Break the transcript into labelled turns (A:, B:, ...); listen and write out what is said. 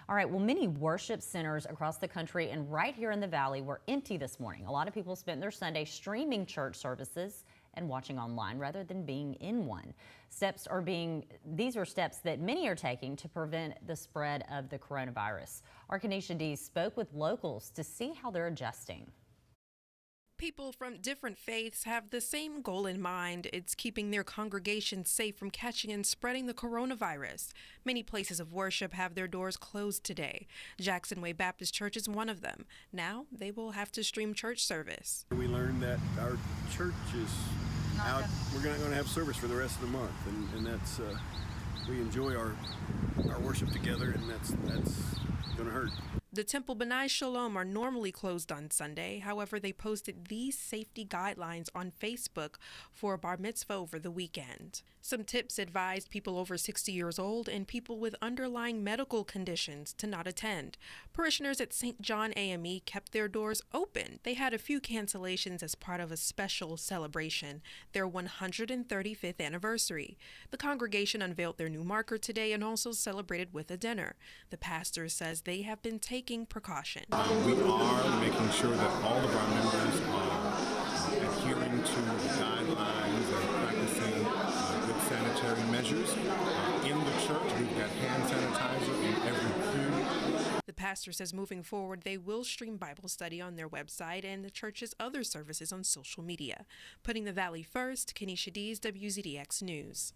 A: All right, well, many worship centers across the country and right here in the Valley were empty this morning. A lot of people spent their Sunday streaming church services and watching online rather than being in one. These are steps that many are taking to prevent the spread of the coronavirus. Our Kenesha D spoke with locals to see how they're adjusting.
B: People from different faiths have the same goal in mind. It's keeping their congregation safe from catching and spreading the coronavirus. Many places of worship have their doors closed today. Jackson Way Baptist Church is one of them. Now they will have to stream church service.
C: We learned that our church is out. We're not going to have service for the rest of the month, and that's we enjoy our worship together, and that's going to hurt.
B: The Temple B'nai Shalom are normally closed on Sunday. However, they posted these safety guidelines on Facebook for a bar mitzvah over the weekend. Some tips advised people over 60 years old and people with underlying medical conditions to not attend. Parishioners at St. John AME kept their doors open. They had a few cancellations as part of a special celebration, their 135th anniversary. The congregation unveiled their new marker today and also celebrated with a dinner. The pastor says they have been taking precaution.
D: We are making sure that all of our members are adhering to the guidelines and practicing good sanitary measures. In the church, we've got hand sanitizer in every pew.
B: The pastor says moving forward, they will stream Bible study on their website and the church's other services on social media. Putting the Valley first, Kenesha Dees, WZDX News.